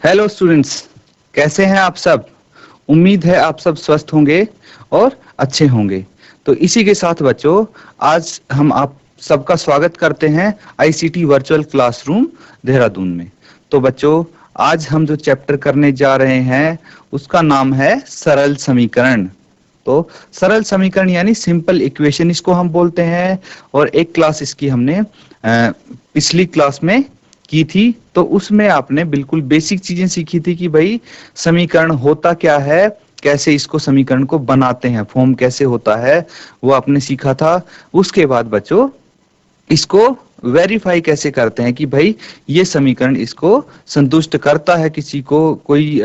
Hello students, कैसे हैं आप सब। उम्मीद है आप सब स्वस्थ होंगे और अच्छे होंगे। तो इसी के साथ बच्चों, आज हम आप सबका स्वागत करते हैं आईसीटी वर्चुअल क्लासरूम देहरादून में। तो बच्चों, आज हम जो चैप्टर करने जा रहे हैं उसका नाम है सरल समीकरण। तो सरल समीकरण यानी सिंपल इक्वेशन इसको हम बोलते हैं। और एक क्लास इसकी हमने पिछली क्लास में की थी, तो उसमें आपने बिल्कुल बेसिक चीजें सीखी थी कि भाई समीकरण होता क्या है, कैसे इसको समीकरण को बनाते हैं, फॉर्म कैसे होता है, वो आपने सीखा था। उसके बाद बच्चों, इसको वेरीफाई कैसे करते हैं कि भाई ये समीकरण इसको संतुष्ट करता है, किसी को कोई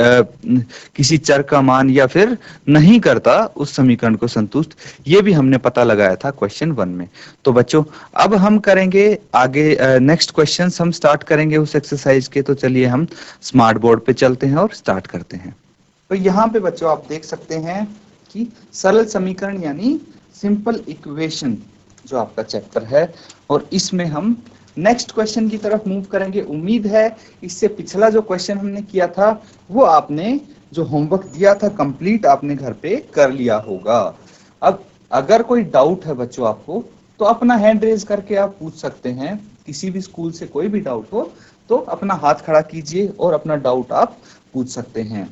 किसी चर का मान, या फिर नहीं करता उस समीकरण को संतुष्ट। ये भी हमने पता लगाया था क्वेश्चन 1 में। तो बच्चों, अब हम करेंगे आगे नेक्स्ट क्वेश्चन हम स्टार्ट करेंगे उस एक्सरसाइज के। तो चलिए हम स्मार्ट बोर्ड पे चलते हैं और स्टार्ट करते हैं। तो यहाँ पे बच्चों आप देख सकते हैं कि सरल समीकरण यानी सिंपल इक्वेशन जो आपका चैप्टर है, और इसमें हम नेक्स्ट क्वेश्चन की तरफ मूव करेंगे। उम्मीद है इससे पिछला जो क्वेश्चन हमने किया था वो आपने जो होमवर्क दिया था कंप्लीट आपने घर पे कर लिया होगा। अब अगर कोई डाउट है बच्चों आपको, तो अपना हैंड रेज करके आप पूछ सकते हैं। किसी भी स्कूल से कोई भी डाउट हो तो अपना हाथ खड़ा कीजिए और अपना डाउट आप पूछ सकते हैं।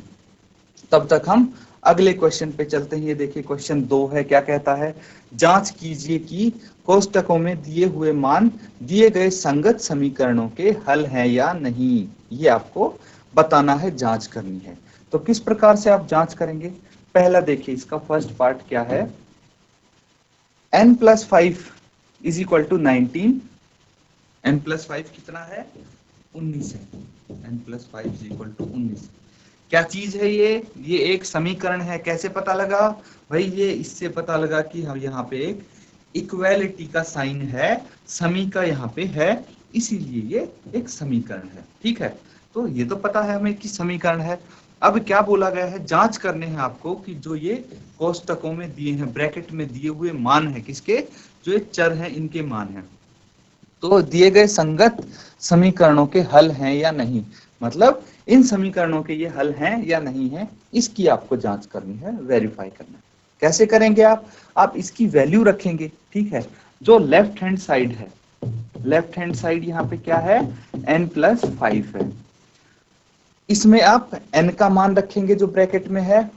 तब तक हम अगले क्वेश्चन पे चलते हैं। ये देखिए क्वेश्चन 2 है, क्या कहता है, जांच कीजिए कि कोष्टकों में दिए हुए मान दिए गए संगत समीकरणों के हल हैं या नहीं। ये आपको बताना है, जांच करनी है। तो किस प्रकार से आप जांच करेंगे, पहला देखिए इसका फर्स्ट पार्ट क्या है। n+5 is equal to 19। n+5 कितना है, 19 है। n+5 is equal to 19। क्या चीज है ये एक समीकरण है। कैसे पता लगा भाई, ये इससे पता लगा कि हम यहाँ पे एक इक्वेलिटी का साइन है, समी का यहाँ पे है, इसीलिए ये एक समीकरण है। ठीक है, तो ये तो पता है हमें कि समीकरण है। अब क्या बोला गया है, जांच करने हैं आपको कि जो ये कोष्टकों में दिए हैं, ब्रैकेट में दिए हुए मान है किसके, जो ये चर हैं इनके मान है, तो दिए गए संगत समीकरणों के हल हैं या नहीं। मतलब इन समीकरणों के ये हल हैं या नहीं है, इसकी आपको जांच करनी है, वेरीफाई करना है। कैसे करेंगे आप इसकी वैल्यू रखेंगे। ठीक है, जो लेफ्ट हैंड साइड है, लेफ्ट हैंड साइड यहाँ पे क्या है, n+5 है। इसमें आप n का मान रखेंगे जो ब्रैकेट में है,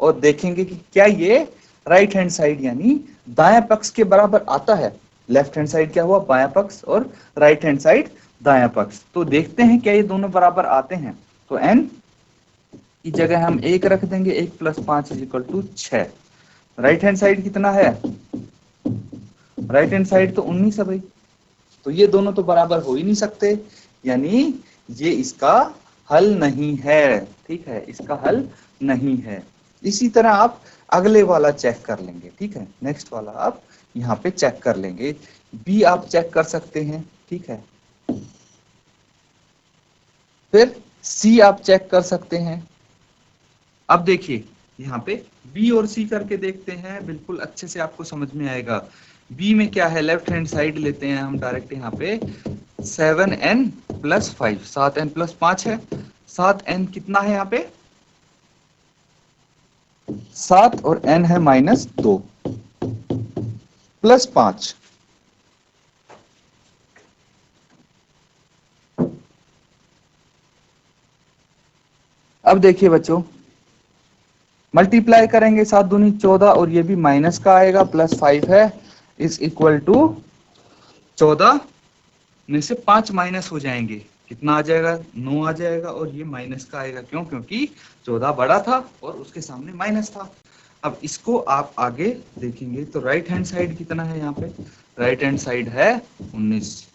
और देखेंगे कि क्या ये राइट हैंड साइड यानी दाएं पक्ष के बराबर आता है। लेफ्ट हैंड साइड क्या हुआ, बायां पक्ष, और राइट हैंड साइड दायां पक्ष। तो देखते हैं क्या ये दोनों बराबर आते हैं। तो n की जगह हम 1 रख देंगे, 1+5 is equal to 6। Right hand side कितना है, राइट हैंड साइड तो 19 है भाई। तो ये दोनों तो बराबर हो ही नहीं सकते, यानी ये इसका हल नहीं है। ठीक है, इसका हल नहीं है। इसी तरह आप अगले वाला चेक कर लेंगे। ठीक है, नेक्स्ट वाला आप यहाँ पे चेक कर लेंगे। बी आप चेक कर सकते हैं। ठीक है, फिर सी आप चेक कर सकते हैं। अब देखिए यहाँ पे बी और सी करके देखते हैं, बिल्कुल अच्छे से आपको समझ में आएगा। बी में क्या है, लेफ्ट हैंड साइड लेते हैं हम डायरेक्ट यहाँ पे, 7n+5, 7n+5 है। 7n कितना है यहाँ पे, 7, और n है -2 +5। अब देखिए बच्चों, मल्टीप्लाई करेंगे, 7 दूनी 14, और ये भी माइनस का आएगा, +5 है, इज इक्वल टू 14 में से 5 माइनस हो जाएंगे, कितना आ जाएगा, 9 आ जाएगा, और ये माइनस का आएगा। क्यों, क्योंकि 14 बड़ा था और उसके सामने माइनस था। अब इसको आप आगे देखेंगे तो राइट हैंड साइड कितना है, यहाँ पे राइट हैंड साइड है 19,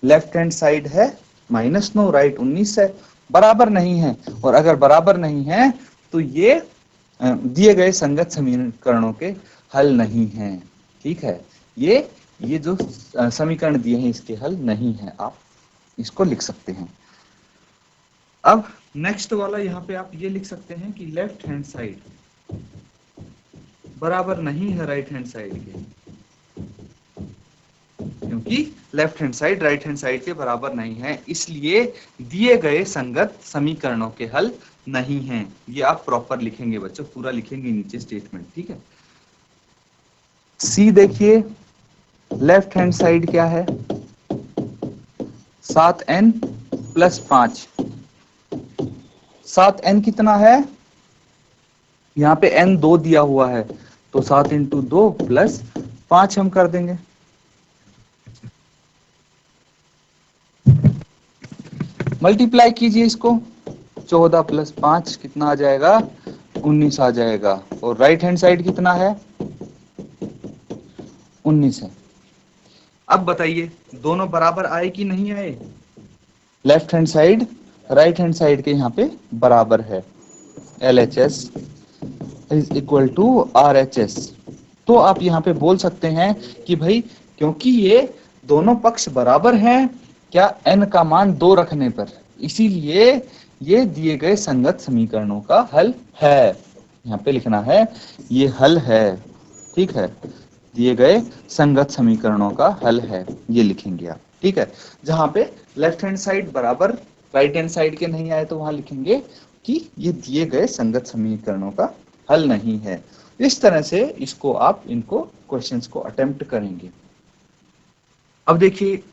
लेफ्ट हैंड साइड है -9, राइट 19 है, बराबर नहीं है। और अगर बराबर नहीं है तो ये दिए गए संगत समीकरणों के हल नहीं है। ठीक है, ये जो समीकरण दिए हैं इसके हल नहीं है, आप इसको लिख सकते हैं। अब नेक्स्ट वाला यहाँ पे आप ये लिख सकते हैं कि लेफ्ट हैंड साइड बराबर नहीं है राइट हैंड साइड के, क्योंकि left hand side right hand side के बराबर नहीं है, इसलिए दिए गए संगत समीकरणों के हल नहीं हैं। ये आप प्रॉपर लिखेंगे बच्चों, पूरा लिखेंगे नीचे स्टेटमेंट, ठीक है। सी देखिए, लेफ्ट हैंड साइड क्या है, 7n प्लस 5। 7n कितना है, यहाँ पे n 2 दिया हुआ है, तो 7 इंटू 2 प्लस 5 हम कर देंगे। मल्टीप्लाई कीजिए इसको, 14 प्लस 5 कितना आ जाएगा, 19 आ जाएगा। और राइट हैंड साइड कितना है, 19 है। अब बताइए दोनों बराबर आए कि नहीं आए, left hand side right hand side के यहाँ पे बराबर है। LHS is equal to RHS। तो आप यहाँ पे बोल सकते हैं कि भाई क्योंकि ये दोनों पक्ष बराबर हैं, क्या n का मान 2 रखने पर, इसीलिए ये दिए गए संगत समीकरणों का हल है। यहाँ पे लिखना है ये हल है, ठीक है, दिए गए संगत समीकरणों का हल है, ये लिखेंगे आप, ठीक है। जहां पे लेफ्ट हैंड साइड बराबर राइट हैंड साइड के नहीं आए तो वहां लिखेंगे कि ये दिए गए संगत समीकरणों का हल नहीं है। इस तरह से इसको आप इनको क्वेश्चंस को अटेम्प्ट करेंगे। अब देखिए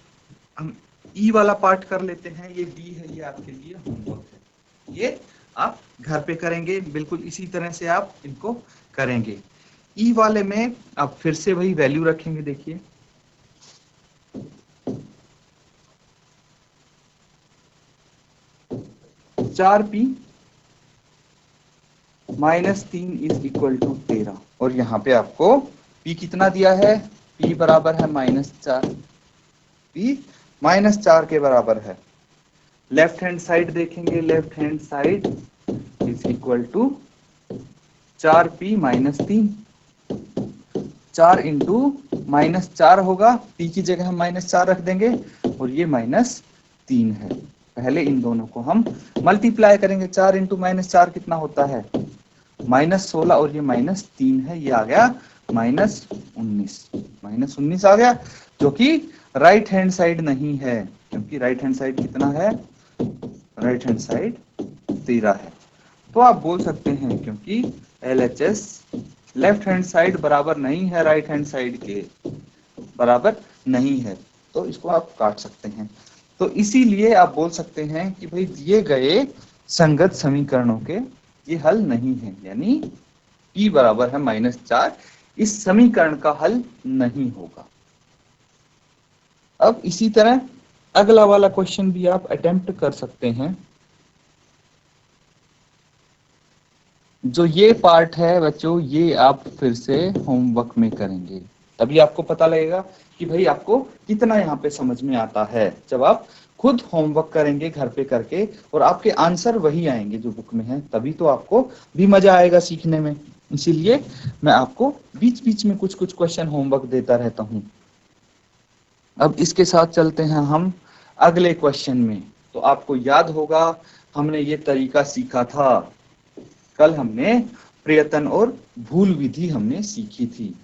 हम ई वाला पार्ट कर लेते हैं, ये डी है, ये आपके लिए होमवर्क है, ये आप घर पे करेंगे, बिल्कुल इसी तरह से आप इनको करेंगे। ई वाले में आप फिर से वही वैल्यू रखेंगे, देखिए 4p minus 3 is equal to 13, और यहाँ पे आपको p कितना दिया है, p बराबर है -4, p -4 के बराबर है। लेफ्ट हैंड साइड देखेंगे, left hand side is equal to 4p minus 3, 4 into -4 होगा, p की जगह हम -4 रख देंगे, और ये -3 है। पहले इन दोनों को हम मल्टीप्लाई करेंगे, 4 इंटू -4 कितना होता है, -16, और ये -3 है, ये आ गया -19 आ गया, जो कि राइट हैंड साइड नहीं है, क्योंकि राइट हैंड साइड कितना है, राइट हैंड साइड 13 है। तो आप बोल सकते हैं क्योंकि LHS लेफ्ट हैंड साइड बराबर नहीं है राइट हैंड साइड के बराबर नहीं है, तो इसको आप काट सकते हैं। तो इसीलिए आप बोल सकते हैं कि भाई दिए गए संगत समीकरणों के ये हल नहीं है, यानी p बराबर है -4, इस समीकरण का हल नहीं होगा। अब इसी तरह अगला वाला क्वेश्चन भी आप अटेम्प्ट कर सकते हैं। जो ये पार्ट है बच्चों, ये आप फिर से होमवर्क में करेंगे, तभी आपको पता लगेगा कि भाई आपको कितना यहाँ पे समझ में आता है। जब आप खुद होमवर्क करेंगे घर पे करके और आपके आंसर वही आएंगे जो बुक में है, तभी तो आपको भी मजा आएगा सीखने में। इसीलिए मैं आपको बीच बीच में कुछ कुछ क्वेश्चन होमवर्क देता रहता हूँ। अब इसके साथ चलते हैं हम अगले क्वेश्चन में। तो आपको याद होगा हमने ये तरीका सीखा था, कल हमने प्रयत्न और भूल विधि हमने सीखी थी,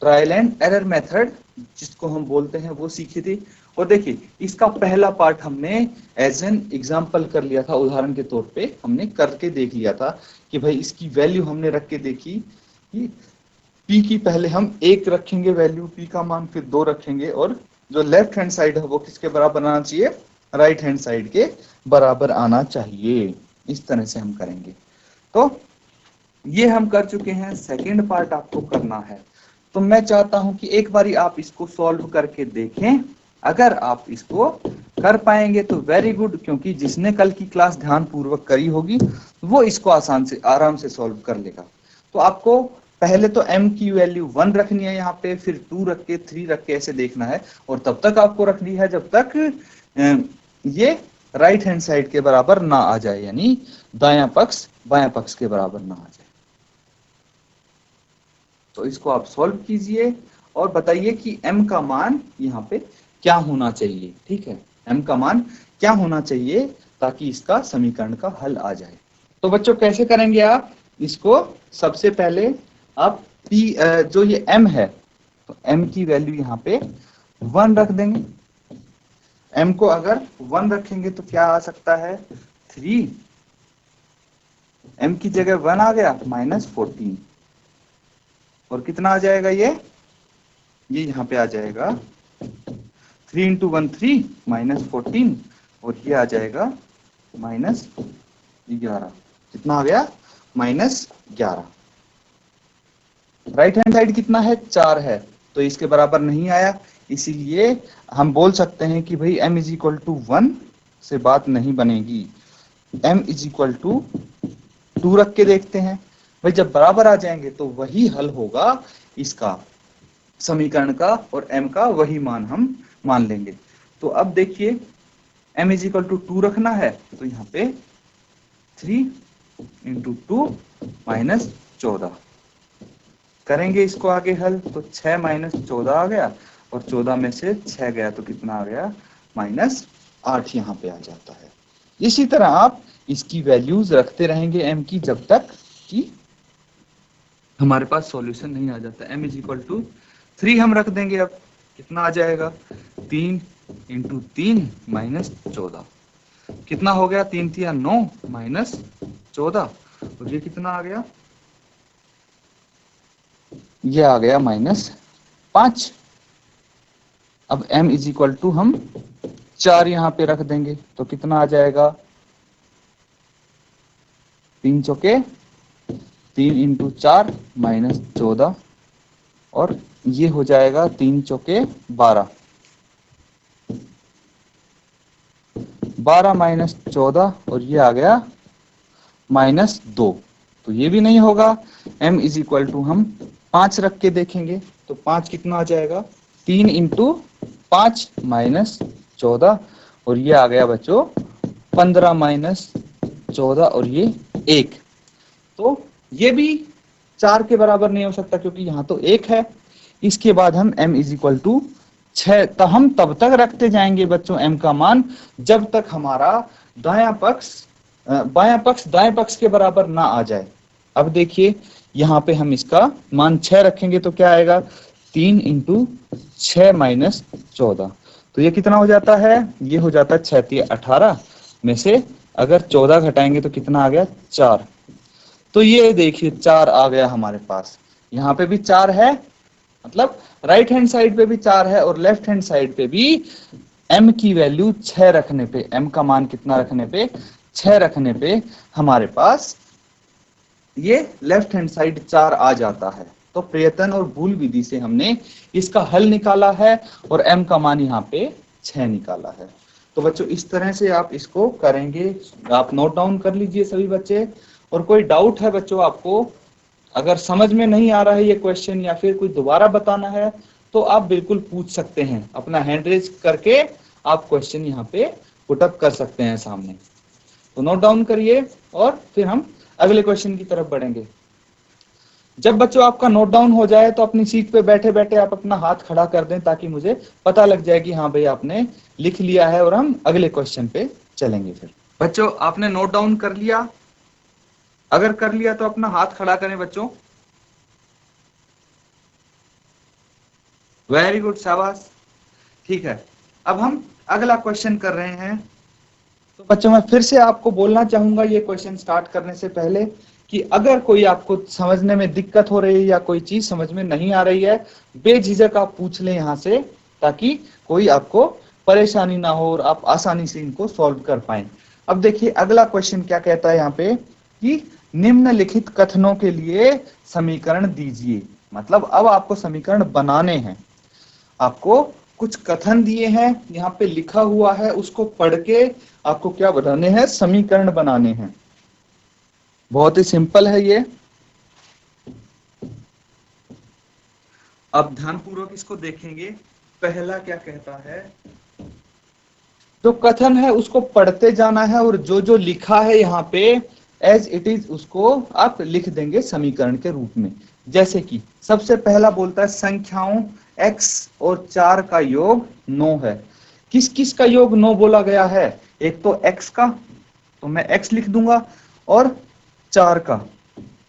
ट्रायल एंड एरर मेथड जिसको हम बोलते हैं वो सीखी थी। और देखिए इसका पहला पार्ट हमने एज एन एग्जाम्पल कर लिया था, उदाहरण के तौर पे हमने करके देख लिया था कि भाई इसकी वैल्यू हमने रख के देखी कि p की पहले हम 1 रखेंगे वैल्यू, p का मान, फिर 2 रखेंगे, और जो लेफ्ट हैंड साइड है वो किसके बराबर आना चाहिए, राइट हैंड साइड के बराबर आना चाहिए। इस तरह से हम करेंगे। तो ये हम कर चुके हैं, सेकेंड पार्ट आपको करना है। तो मैं चाहता हूं कि एक बारी आप इसको सॉल्व करके देखें, अगर आप इसको कर पाएंगे तो वेरी गुड, क्योंकि जिसने कल की क्लास ध्यान पूर्वक करी होगी वो इसको आराम से सॉल्व कर लेगा। तो आपको पहले तो m की वैल्यू 1 रखनी है यहाँ पे, फिर 2 रख के 3 रख के ऐसे देखना है, और तब तक आपको रखनी है जब तक ये राइट हैंड साइड के बराबर ना आ जाए, यानी दायां पक्ष बायां पक्ष के बराबर ना आ जाए। तो इसको आप सॉल्व कीजिए और बताइए कि m का मान यहाँ पे क्या होना चाहिए। ठीक है, m का मान क्या होना चाहिए ताकि इसका समीकरण का हल आ जाए। तो बच्चों कैसे करेंगे आप इसको, सबसे पहले आप p जो ये m है, तो m की वैल्यू यहाँ पे 1 रख देंगे। m को अगर 1 रखेंगे तो क्या आ सकता है 3, m की जगह 1 आ गया -14, और कितना आ जाएगा ये यहाँ पे आ जाएगा 3 इंटू 1 3 -14, और ये आ जाएगा -11। कितना आ गया -11। राइट हैंड साइड कितना है 4 है, तो इसके बराबर नहीं आया, इसीलिए हम बोल सकते हैं कि भाई m इज इक्वल टू 1 से बात नहीं बनेगी। m इज इक्वल टू 2 रख के देखते हैं, भाई जब बराबर आ जाएंगे तो वही हल होगा इसका समीकरण का, और m का वही मान हम मान लेंगे। तो अब देखिए m इज इक्वल टू 2 रखना है, तो यहाँ पे 3 इंटू 2 -14 करेंगे इसको आगे हल, तो 6 -14 आ गया, और 14 में से 6 गया तो कितना आ गया -8 यहाँ पे आ जाता है। इसी तरह आप इसकी वैल्यूज रखते रहेंगे m की जब तक कि हमारे पास सॉल्यूशन नहीं आ जाता। m इज इक्वल टू 3 हम रख देंगे, अब कितना आ जाएगा 3 इंटू 3 -14, कितना हो गया 3 3 9 -14, और ये कितना आ गया, ये आ गया -5। अब m इज इक्वल टू हम 4 यहाँ पे रख देंगे, तो कितना आ जाएगा 3 चौके 3 इंटू 4 -14, और ये हो जाएगा 3 चौके 12, 12 -14, और ये आ गया -2, तो ये भी नहीं होगा। m इज इक्वल टू हम 5 रख के देखेंगे, तो 5 कितना आ जाएगा 3 इंटू 5 -14, और ये आ गया बच्चों 15 -14, और ये 1, तो ये भी 4 के बराबर नहीं हो सकता क्योंकि यहाँ तो 1 है। इसके बाद हम m इज इक्वल टू 6, तो हम तब तक रखते जाएंगे बच्चों m का मान जब तक हमारा बायां पक्ष दाएं पक्ष के बराबर ना आ जाए। अब देखिए यहाँ पे हम इसका मान 6 रखेंगे तो क्या आएगा 3 इंटू 6 -14, तो ये कितना हो जाता है, ये हो जाता है 6 3 18 में से अगर 14 घटाएंगे तो कितना आ गया 4, तो ये देखिए 4 आ गया हमारे पास। यहाँ पे भी 4 है, मतलब राइट हैंड साइड पे भी 4 है, और लेफ्ट हैंड साइड पे भी m की वैल्यू 6 रखने पे, m का मान कितना रखने पे 6 रखने पे हमारे पास ये लेफ्ट हैंड साइड 4 आ जाता है। तो प्रयत्न और भूल विधि से हमने इसका हल निकाला है, और m का मान यहाँ पे 6 निकाला है। तो बच्चों इस तरह से आप इसको करेंगे, आप नोट डाउन कर लीजिए सभी बच्चे। और कोई डाउट है बच्चों आपको, अगर समझ में नहीं आ रहा है ये क्वेश्चन या फिर कोई दोबारा बताना है, तो आप बिल्कुल पूछ सकते हैं, अपना हैंड रेज करके आप क्वेश्चन यहाँ पे पुटअप कर सकते हैं सामने। तो नोट डाउन करिए और फिर हम अगले क्वेश्चन की तरफ बढ़ेंगे। जब बच्चों आपका नोट डाउन हो जाए तो अपनी सीट पे बैठे बैठे आप अपना हाथ खड़ा कर दें, ताकि मुझे पता लग जाए कि हाँ भाई आपने लिख लिया है, और हम अगले क्वेश्चन पे चलेंगे। फिर बच्चों आपने नोट डाउन कर लिया? अगर कर लिया तो अपना हाथ खड़ा करें बच्चों। वेरी गुड, शाबाश, ठीक है। अब हम अगला क्वेश्चन कर रहे हैं। तो बच्चों मैं फिर से आपको बोलना चाहूंगा ये क्वेश्चन स्टार्ट करने से पहले कि अगर कोई आपको समझने में दिक्कत हो रही है या कोई चीज समझ में नहीं आ रही है, बेझिझक आप पूछ लें यहाँ से, ताकि कोई आपको परेशानी ना हो और आप आसानी से इनको सॉल्व कर पाए। अब देखिए अगला क्वेश्चन क्या कहता है यहाँ पे कि निम्नलिखित कथनों के लिए समीकरण दीजिए। मतलब अब आपको समीकरण बनाने हैं, आपको कुछ कथन दिए हैं, यहाँ पे लिखा हुआ है, उसको पढ़ के आपको क्या बनाने हैं, समीकरण बनाने हैं। बहुत ही सिंपल है ये। अब ध्यानपूर्वक इसको देखेंगे। पहला क्या कहता है, जो कथन है उसको पढ़ते जाना है, और जो जो लिखा है यहाँ पे एज इट इज उसको आप लिख देंगे समीकरण के रूप में। जैसे कि सबसे पहला बोलता है संख्याओं x और 4 का योग 9 है। किस किस का योग 9 बोला गया है? एक तो x का, तो मैं x लिख दूंगा, और 4 का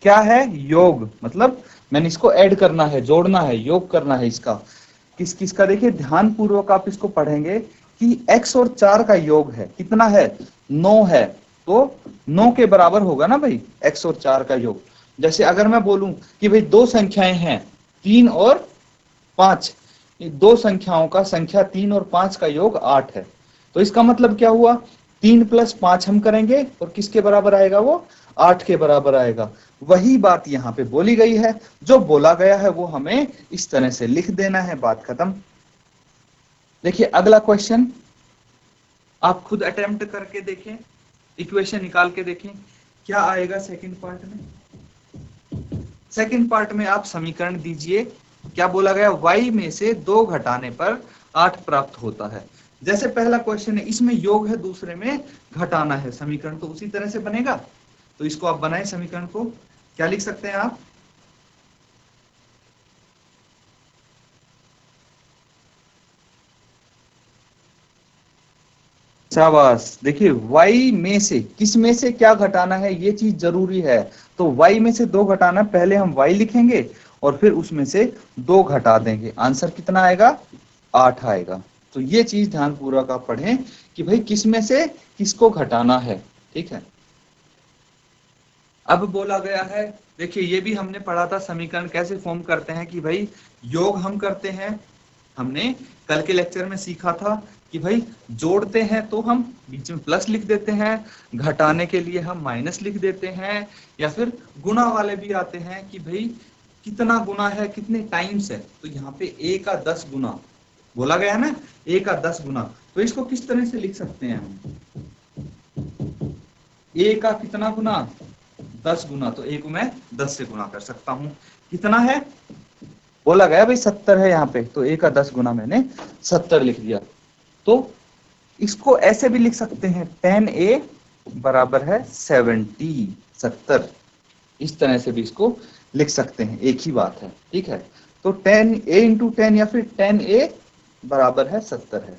क्या है, योग, मतलब मैंने इसको ऐड करना है, जोड़ना है, योग करना है इसका। किस किस का, देखिए ध्यान पूर्वक आप इसको पढ़ेंगे कि x और 4 का योग है, कितना है, 9 है, तो 9 के बराबर होगा ना भाई x और 4 का योग। जैसे अगर मैं बोलूं कि भाई दो संख्याएं हैं 3 और 5, दो संख्याओं का, संख्या 3 और 5 का योग 8 है, तो इसका मतलब क्या हुआ, 3 प्लस 5 हम करेंगे और किसके बराबर आएगा, वो 8 के बराबर आएगा। वही बात यहाँ पे बोली गई है, जो बोला गया है वो हमें इस तरह से लिख देना है, बात खत्म। देखिए अगला क्वेश्चन आप खुद अटेम्प्ट करके देखें, इक्वेशन निकाल के देखें क्या आएगा सेकंड पार्ट में। सेकंड पार्ट में आप समीकरण दीजिए, क्या बोला गया, y में से 2 घटाने पर 8 प्राप्त होता है। जैसे पहला क्वेश्चन है, इसमें योग है, दूसरे में घटाना है, समीकरण तो उसी तरह से बनेगा। तो इसको आप बनाएं, समीकरण को क्या लिख सकते हैं आप, शाबाश। देखिए y में से, किस में से क्या घटाना है, ये चीज जरूरी है। तो y में से 2 घटाना, पहले हम y लिखेंगे और फिर उसमें से 2 घटा देंगे, आंसर कितना आएगा, 8 आएगा। तो ये चीज ध्यानपूर्वक आप पढ़ें कि भाई किस में से किसको घटाना है, ठीक है। अब बोला गया है, देखिए ये भी हमने पढ़ा था, समीकरण कैसे फॉर्म करते हैं कि भाई योग हम करते हैं, हमने कल के लेक्चर में सीखा था कि भाई जोड़ते हैं तो हम बीच में प्लस लिख देते हैं, घटाने के लिए हम माइनस लिख देते हैं, या फिर गुणा वाले भी आते हैं कि भाई कितना गुना है, कितने टाइम्स है। तो यहाँ पे a का 10 गुना बोला गया है ना, a का 10 गुना, तो इसको किस तरह से लिख सकते हैं हम, a का कितना गुना, 10 गुना, तो a को मैं 10 से गुना कर सकता हूं, कितना है, बोला गया भाई 70 है यहाँ पे, तो a का 10 गुना मैंने 70 लिख दिया। तो इसको ऐसे भी लिख सकते हैं, 10a बराबर है 70, इस तरह से भी इसको लिख सकते हैं, एक ही बात है, ठीक है। तो 10a इंटू 10 या फिर 10a बराबर है 70 है।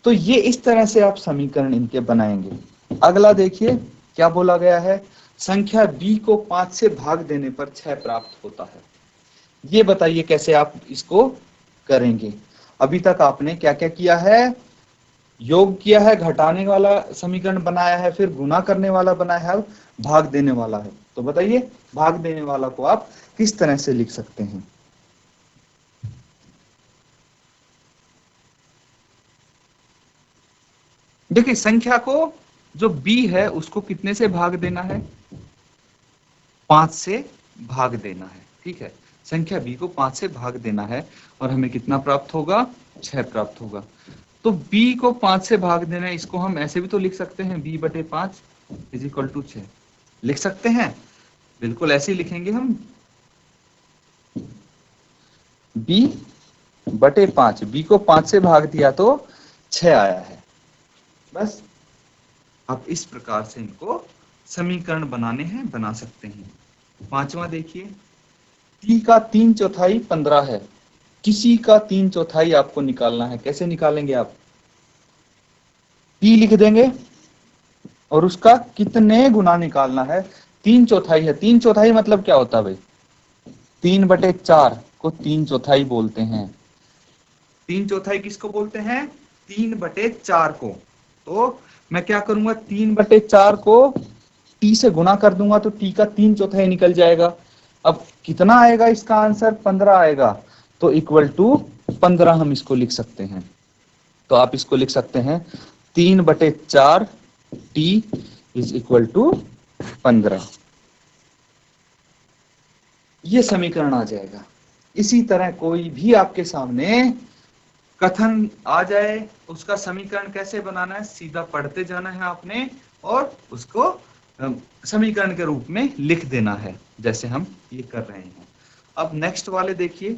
तो ये इस तरह से आप समीकरण इनके बनाएंगे। अगला देखिए क्या बोला गया है, संख्या b को 5 से भाग देने पर 6 प्राप्त होता है। ये बताइए कैसे आप इसको करेंगे। अभी तक आपने क्या क्या किया है, योग किया है, घटाने वाला समीकरण बनाया है, फिर गुणा करने वाला बनाया है, भाग देने वाला है। तो बताइए भाग देने वाला को आप किस तरह से लिख सकते हैं। देखिए संख्या को, जो b है उसको कितने से भाग देना है, 5 से भाग देना है, ठीक है। संख्या b को 5 से भाग देना है और हमें कितना प्राप्त होगा, 6 प्राप्त होगा। तो b को 5 से भाग देना है, इसको हम ऐसे भी तो लिख सकते हैं, b बटे 5 इज इक्वल टू 6, लिख सकते हैं, बिल्कुल ऐसे ही लिखेंगे हम, b बटे 5, b को 5 से भाग दिया तो 6 आया है। बस आप इस प्रकार से इनको समीकरण बनाने हैं, बना सकते हैं। पांचवा देखिए, t का 3/4 15 है, किसी का 3/4 आपको निकालना है, कैसे निकालेंगे आप, t लिख देंगे और उसका कितने गुना निकालना है, 3/4 है, 3/4 मतलब क्या होता है भाई, 3/4 को 3/4 बोलते हैं, 3/4 किसको बोलते हैं, 3/4 को। तो मैं क्या करूंगा, 3/4 को टी से गुना कर दूंगा तो टी का 3/4 निकल जाएगा। अब कितना आएगा इसका आंसर, 15 आएगा, तो इक्वल टू 15 हम इसको लिख सकते हैं। तो आप इसको लिख सकते हैं 3/4 टी इज इक्वल टू 15, ये समीकरण आ जाएगा। इसी तरह कोई भी आपके सामने कथन आ जाए, उसका समीकरण कैसे बनाना है, सीधा पढ़ते जाना है आपने और उसको समीकरण के रूप में लिख देना है, जैसे हम ये कर रहे हैं। अब नेक्स्ट वाले देखिए,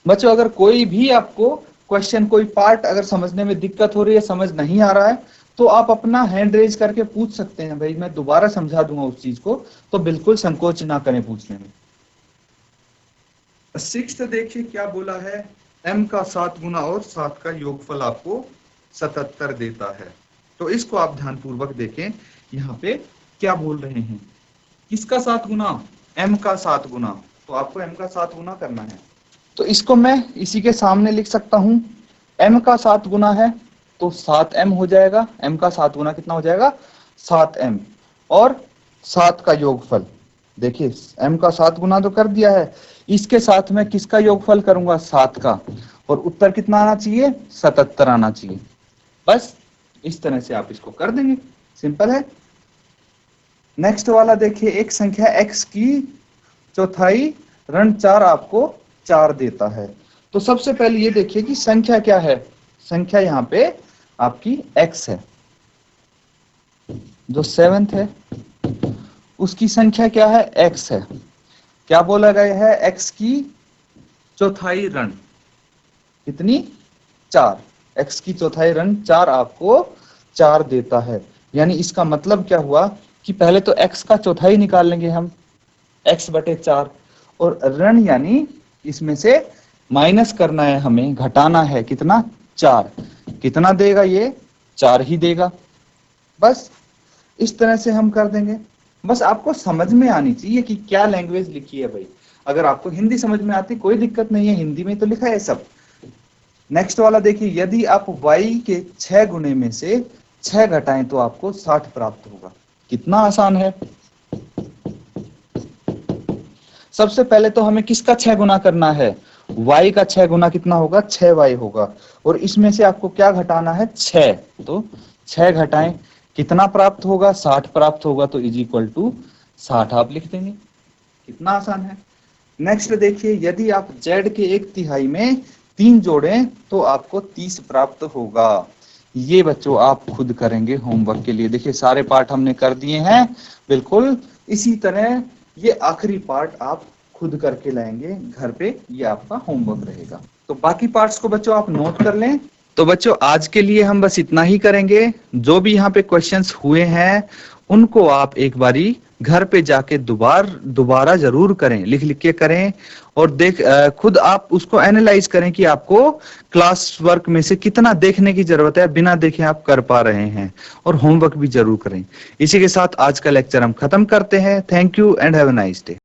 बच्चों अगर कोई भी आपको क्वेश्चन, कोई पार्ट अगर समझने में दिक्कत हो रही है, समझ नहीं आ रहा है, तो आप अपना हैंड रेज करके पूछ सकते हैं, भाई मैं दोबारा समझा दूंगा उस चीज को, तो बिल्कुल संकोच ना करें पूछने में। 6 देखिए क्या बोला है, m का 7 गुना और 7 का योगफल आपको 77 देता है। तो इसको आप ध्यानपूर्वक देखें, यहाँ पे क्या बोल रहे हैं, किसका 7 गुना, m का 7 गुना। तो आपको m का 7 गुना करना है। तो इसको मैं इसी के सामने लिख सकता हूं, m का 7 गुना है तो 7m हो जाएगा। m का 7 गुना कितना हो जाएगा, 7m। और 7 का योगफल, देखिए m का 7 गुना तो कर दिया है, इसके साथ में किसका योगफल करूंगा, 7 का, और उत्तर कितना आना चाहिए, 77 आना चाहिए। बस इस तरह से आप इसको कर देंगे, सिंपल है। नेक्स्ट वाला देखिए, एक संख्या x की चौथाई ऋण 4 आपको 4 देता है। तो सबसे पहले ये देखिए कि संख्या क्या है, संख्या यहाँ पे आपकी x है, जो 7th है उसकी संख्या क्या है, x है। क्या बोला गया है, x की चौथाई ऋण कितनी, 4, x की चौथाई ऋण 4 आपको 4 देता है। यानी इसका मतलब क्या हुआ कि पहले तो x का चौथाई निकाल लेंगे हम, x बटे 4, और ऋण यानी इसमें से माइनस करना है, हमें घटाना है, कितना, 4। कितना देगा ये, 4 ही देगा। बस इस तरह से हम कर देंगे। बस आपको समझ में आनी चाहिए कि क्या लैंग्वेज लिखी है भाई। अगर आपको हिंदी समझ में आती कोई दिक्कत नहीं है, हिंदी में तो लिखा है सब। नेक्स्ट वाला देखिए, यदि आप y के 6 गुने में से 6 घटाएं तो आपको 60 प्राप्त होगा। कितना आसान है। सबसे पहले तो हमें किसका 6 गुना करना है, y का 6 गुना कितना होगा, 6y होगा, और इसमें से आपको क्या घटाना है, 6। तो 6 घटाएं, कितना प्राप्त होगा, 60 प्राप्त होगा। तो इज इक्वल टू 60 आप लिख देंगे। कितना आसान है। नेक्स्ट देखिए, यदि आप z के 1/3 में 3 जोड़ें तो आपको 30 प्राप्त होगा। ये बच्चों आप खुद करेंगे होमवर्क के लिए। देखिए सारे पार्ट हमने कर दिए हैं, बिल्कुल इसी तरह ये आखिरी पार्ट आप खुद करके लाएंगे घर पे, ये आपका होमवर्क रहेगा। तो बाकी पार्ट्स को बच्चों आप नोट कर लें। तो बच्चों आज के लिए हम बस इतना ही करेंगे। जो भी यहाँ पे क्वेश्चंस हुए हैं उनको आप एक बारी घर पे जाके दोबारा जरूर करें, लिख लिख के करें, और खुद आप उसको एनालाइज करें कि आपको क्लास वर्क में से कितना देखने की जरूरत है, बिना देखे आप कर पा रहे हैं, और होमवर्क भी जरूर करें। इसी के साथ आज का लेक्चर हम खत्म करते हैं। Thank you and have a nice day.